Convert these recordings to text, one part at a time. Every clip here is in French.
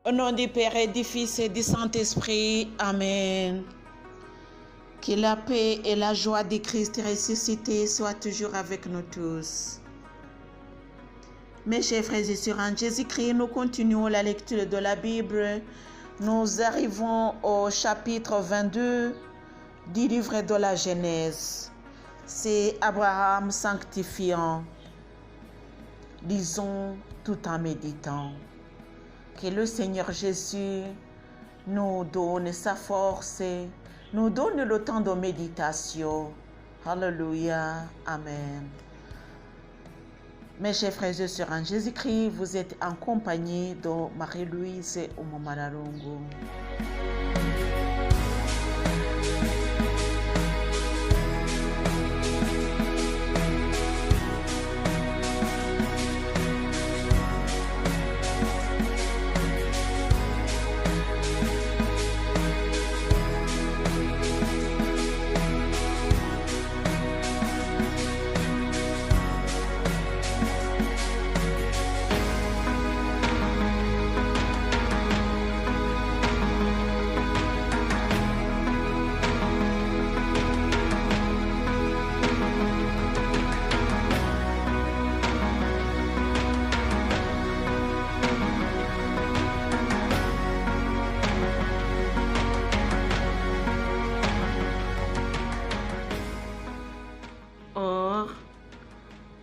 Au nom du Père et du Fils et du Saint-Esprit. Amen. Que la paix et la joie du Christ ressuscité soient toujours avec nous tous. Mes chers frères et sœurs en Jésus-Christ, nous continuons la lecture de la Bible. Nous arrivons au chapitre 22 du livre de la Genèse. C'est Abraham sanctifiant. Lisons tout en méditant. Que le Seigneur Jésus nous donne sa force, nous donne le temps de méditation. Alléluia. Amen. Mes chers frères et sœurs en Jésus-Christ, vous êtes en compagnie de Marie-Louise Omomaralongo.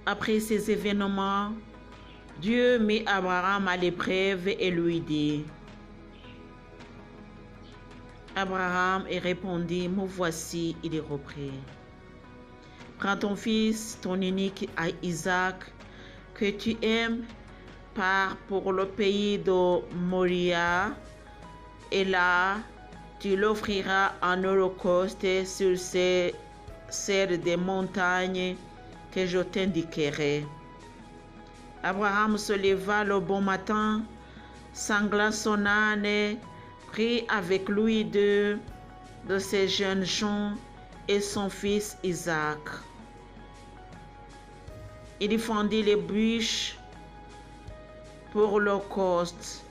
Après ces événements, Dieu mit Abraham à l'épreuve et lui dit: Abraham répondit: Me voici. Il reprit: Prends ton fils, ton unique Isaac, que tu aimes, pars pour le pays de Moria, et là, tu l'offriras en holocauste sur celle des montagnes que je t'indiquerai. Abraham se leva le bon matin, sangla son âne, prit avec lui deux de ses jeunes gens et son fils Isaac. Il fendit les bûches pour l'holocauste.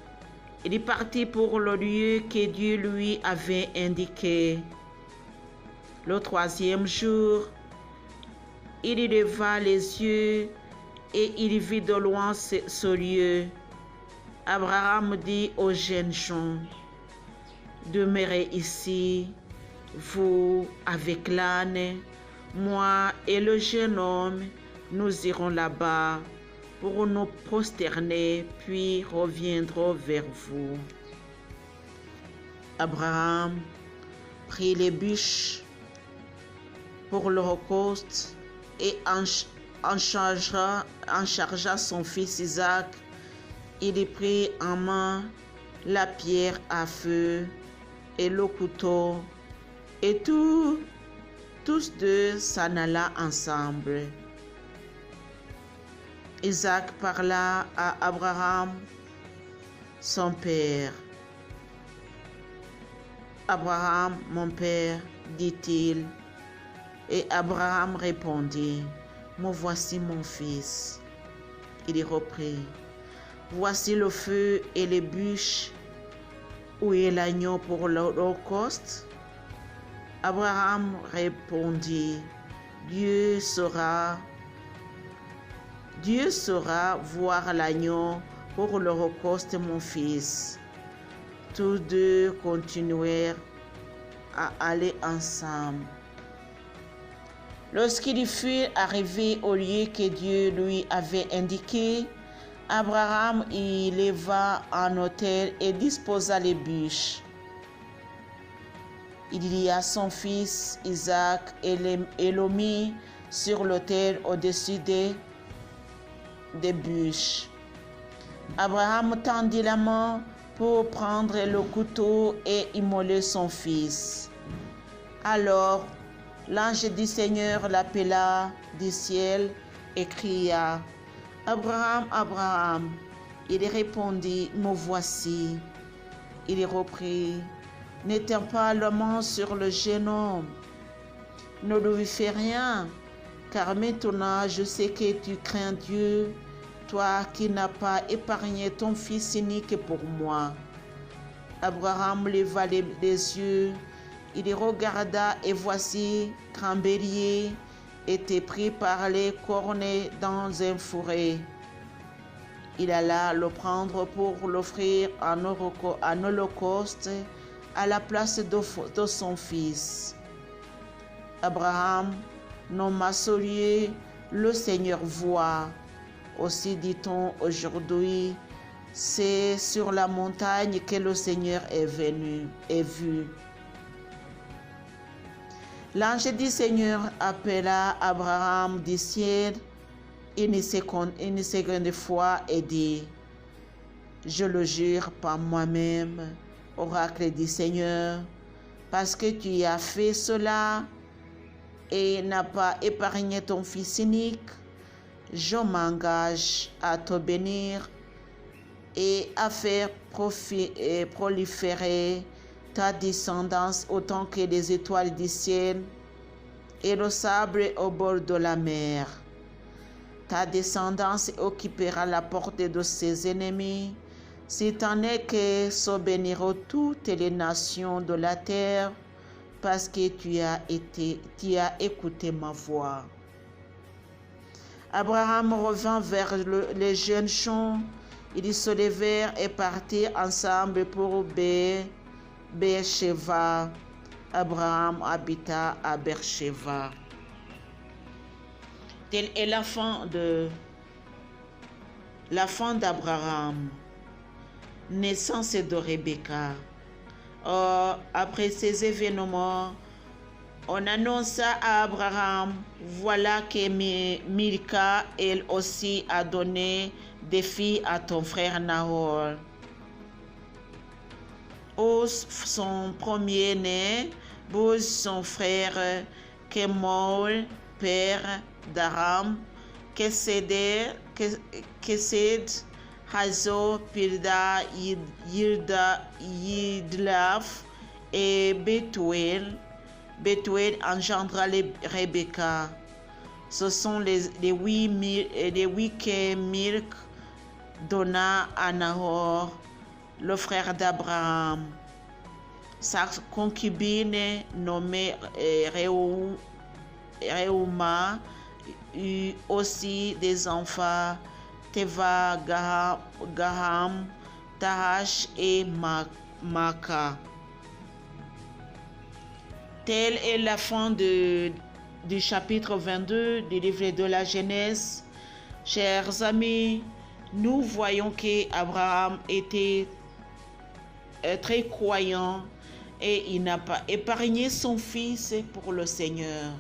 Il partit pour le lieu que Dieu lui avait indiqué. Le troisième jour, il leva les yeux et il vit de loin ce lieu. Abraham dit aux jeunes gens: Demeurez ici, vous avec l'âne, moi et le jeune homme, nous irons là-bas pour nous prosterner, puis reviendrons vers vous. Abraham prit les bûches pour l'holocauste et en chargea son fils Isaac. Il prit en main la pierre à feu et le couteau, et tous deux s'en alla ensemble. Isaac parla à Abraham, son père. Abraham, mon père, dit-il. Et Abraham répondit: Me voici mon fils. Il reprit: Voici le feu et les bûches. Où est l'agneau pour l'holocauste? Abraham répondit: Dieu saura voir l'agneau pour l'holocauste, mon fils. Tous deux continuèrent à aller ensemble. Lorsqu'il fut arrivé au lieu que Dieu lui avait indiqué, Abraham y leva un autel et disposa les bûches. Il lia son fils Isaac et le mit sur l'autel au-dessus des bûches. Abraham tendit la main pour prendre le couteau et immoler son fils. Alors, l'ange du Seigneur l'appela du ciel et cria: Abraham, Abraham. Il répondit: Me voici. Il reprit: N'étends pas la main sur le jeune homme. Ne lui fais rien, car maintenant je sais que tu crains Dieu, toi qui n'as pas épargné ton fils unique pour moi. Abraham leva les yeux, il regarda et voici qu'un bélier était pris par les cornes dans un fourré. Il alla le prendre pour l'offrir en holocauste à la place de son fils. Abraham nomma ce lieu le Seigneur voit. Aussi dit-on aujourd'hui, c'est sur la montagne que le Seigneur est vu. L'ange du Seigneur appela Abraham du ciel une seconde fois et dit, je le jure par moi-même, oracle du Seigneur, parce que tu as fait cela et n'as pas épargné ton fils unique, je m'engage à te bénir et à faire proliférer ta descendance autant que les étoiles du ciel et le sable au bord de la mer. Ta descendance occupera la porte de ses ennemis, si tant est que se béniront toutes les nations de la terre, parce que tu as écouté ma voix. Abraham revint vers les jeunes champs. Ils se levèrent et partirent ensemble pour Beersheba. Abraham habita à Beersheba. Tel est la fin d'Abraham, naissance de Rebecca. Or, après ces événements, on annonça à Abraham, voilà que Milka, elle aussi, a donné des filles à ton frère Nahor. Uz, son premier-né, Bouz, son frère, Kemoul, père d'Aram, Kesed, Hazo, Pilda, Yidlaf et Bethuel. Bethuel engendra Rebecca. Ce sont les huit que Milk donna à Nahor, le frère d'Abraham. Sa concubine nommée Reuma eut aussi des enfants, Teva, Gaham, Tahash et Maka. Telle est la fin du chapitre 22 du livre de la Genèse. Chers amis, nous voyons qu'Abraham était très croyant et il n'a pas épargné son fils pour le Seigneur.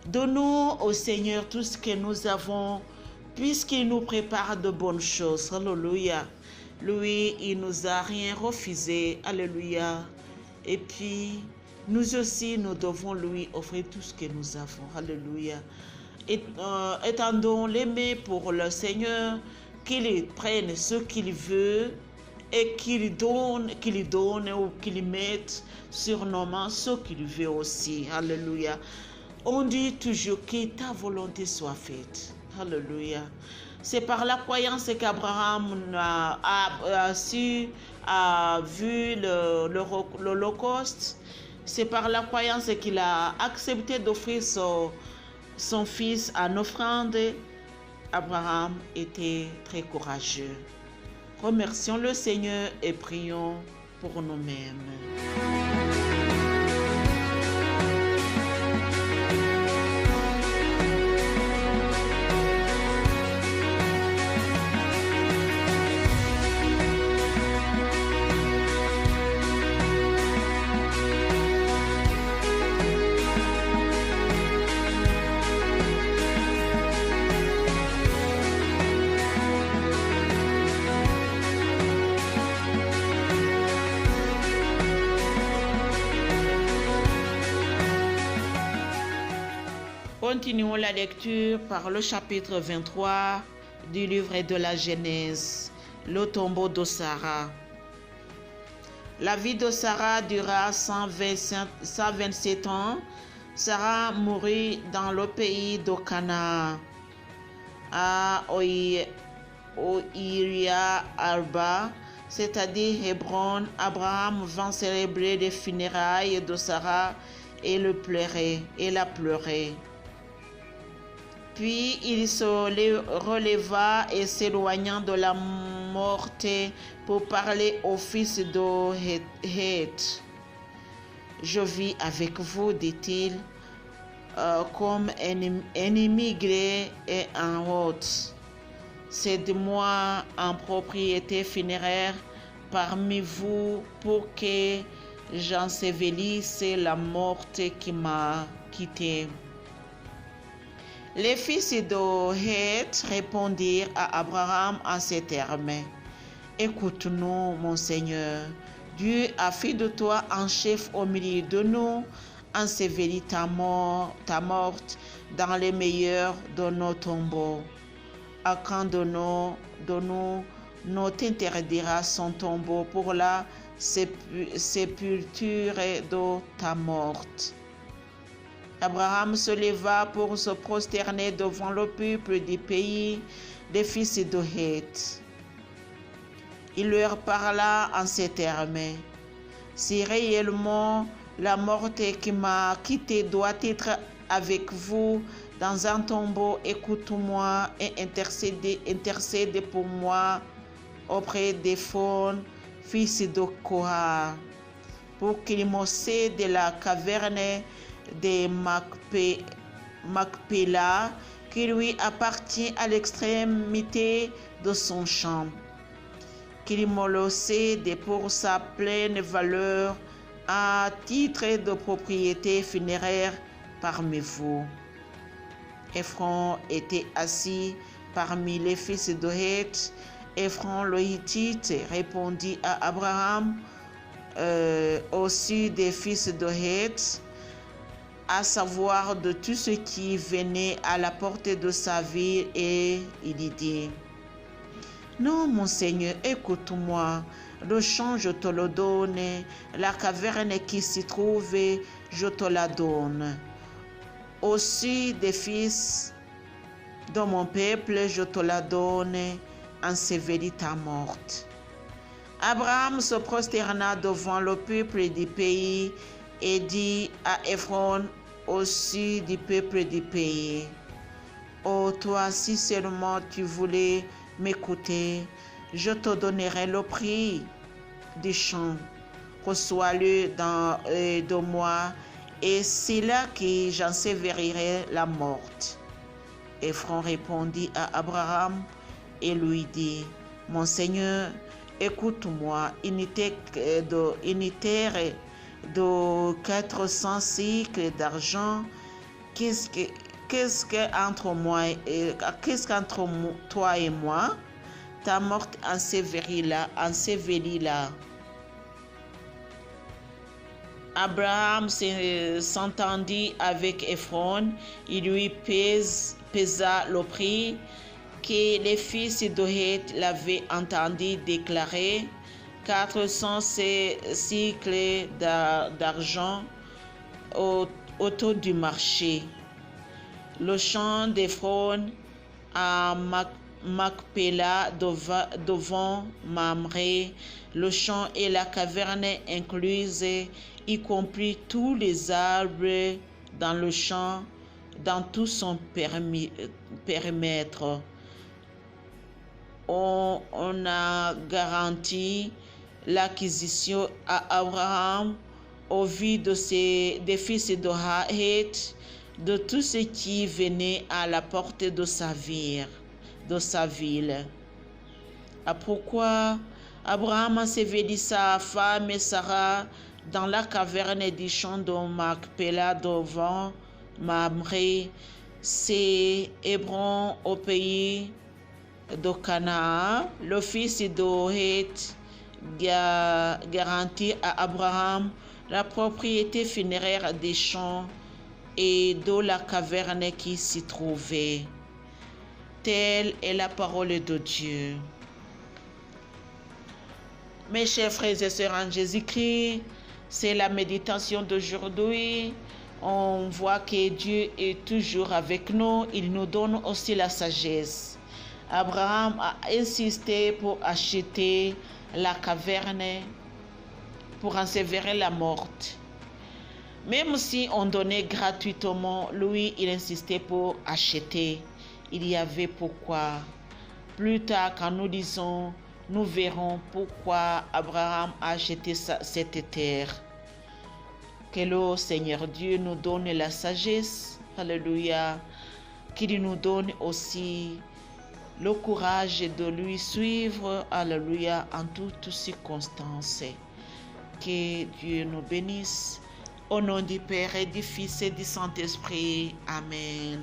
Donnons au Seigneur tout ce que nous avons, puisqu'il nous prépare de bonnes choses. Alléluia. Lui, il nous a rien refusé. Alléluia. Et puis, nous aussi, nous devons lui offrir tout ce que nous avons. Alléluia. Étendons les mains pour le Seigneur, qu'il prenne ce qu'il veut et qu'il donne ou qu'il mette sur nos mains ce qu'il veut aussi. Alléluia. On dit toujours que ta volonté soit faite. Alléluia. C'est par la croyance qu'Abraham a vu l'Holocauste. C'est par la croyance qu'il a accepté d'offrir son fils en offrande. Abraham était très courageux. Remercions le Seigneur et prions pour nous-mêmes. Continuons la lecture par le chapitre 23 du livre de la Genèse, le tombeau de Sarah. La vie de Sarah dura 127 ans. Sarah mourut dans le pays de Canaan, à Oïria Arba, c'est-à-dire Hébron, Abraham vint célébrer les funérailles de Sarah et la pleurait. Puis il se releva et s'éloigna de la morte pour parler au fils de Heth. Je vis avec vous, dit-il, comme un immigré et un hôte. Cède-moi en propriété funéraire parmi vous pour que j'ensevelisse la morte qui m'a quitté. Les fils de Heth répondirent à Abraham en ces termes: Écoute-nous, mon Seigneur. Dieu a fait de toi un chef au milieu de nous, ensevelis ta morte dans les meilleurs de nos tombeaux. À quand de nous t'interdira son tombeau pour la sépulture de ta morte. Abraham se leva pour se prosterner devant le peuple du pays des fils de Heth. Il leur parla en ces termes: Si réellement la morte qui m'a quitté doit être avec vous dans un tombeau, écoute-moi et intercède pour moi auprès d'Éphron, fils de Korah, pour qu'il me cède la caverne de Macpéla qui lui appartient à l'extrémité de son champ, qu'il me le cède pour sa pleine valeur à titre de propriété funéraire parmi vous. Éphron était assis parmi les fils de Heth. Éphron le Hittite répondit à Abraham aussi des fils de Heth, à savoir de tout ce qui venait à la portée de sa ville, et il dit: Non, mon Seigneur, écoute-moi, le champ je te le donne, la caverne qui s'y trouve je te la donne. Aussi des fils de mon peuple je te la donne, ensevelis ta morte. Abraham se prosterna devant le peuple du pays et dit à Éphron aussi du peuple du pays: Oh, toi, si seulement tu voulais m'écouter, je te donnerai le prix du champ. Reçois-le de moi, et c'est là que j'ensevelirai la morte. Éphron répondit à Abraham et lui dit: Mon Seigneur, écoute-moi, unitaire de 400 cycles d'argent, qu'est-ce qu'entre toi et moi? Ta morte ensevelis-la. Abraham s'entendit avec Éphron, il lui pesa le prix que les fils de Heth l'avaient entendu déclarer: 400 cycles d'argent autour du marché. Le champ d'Éphron à Macpéla devant Mamré, le champ et la caverne incluses, y compris tous les arbres dans le champ, dans tout son périmètre. On a garanti l'acquisition à Abraham au vu des fils de Heth de tout ce qui venait à la portée de sa ville. Pourquoi Abraham ensevelit sa femme Sarah dans la caverne du champ de Macpéla devant Mamré, c'est Hébron au pays de Canaan. Le fils de Heth garantit à Abraham la propriété funéraire des champs et de la caverne qui s'y trouvait. Telle est la parole de Dieu. Mes chers frères et sœurs en Jésus-Christ, c'est la méditation d'aujourd'hui. On voit que Dieu est toujours avec nous. Il nous donne aussi la sagesse. Abraham a insisté pour acheter la caverne pour enseverer la morte. Même si on donnait gratuitement, lui, il insistait pour acheter. Il y avait pourquoi. Plus tard, quand nous disons, nous verrons pourquoi Abraham a acheté cette terre. Que le Seigneur Dieu nous donne la sagesse, alléluia, qu'il nous donne aussi le courage de lui suivre, alléluia, en toutes circonstances. Que Dieu nous bénisse. Au nom du Père et du Fils et du Saint-Esprit. Amen.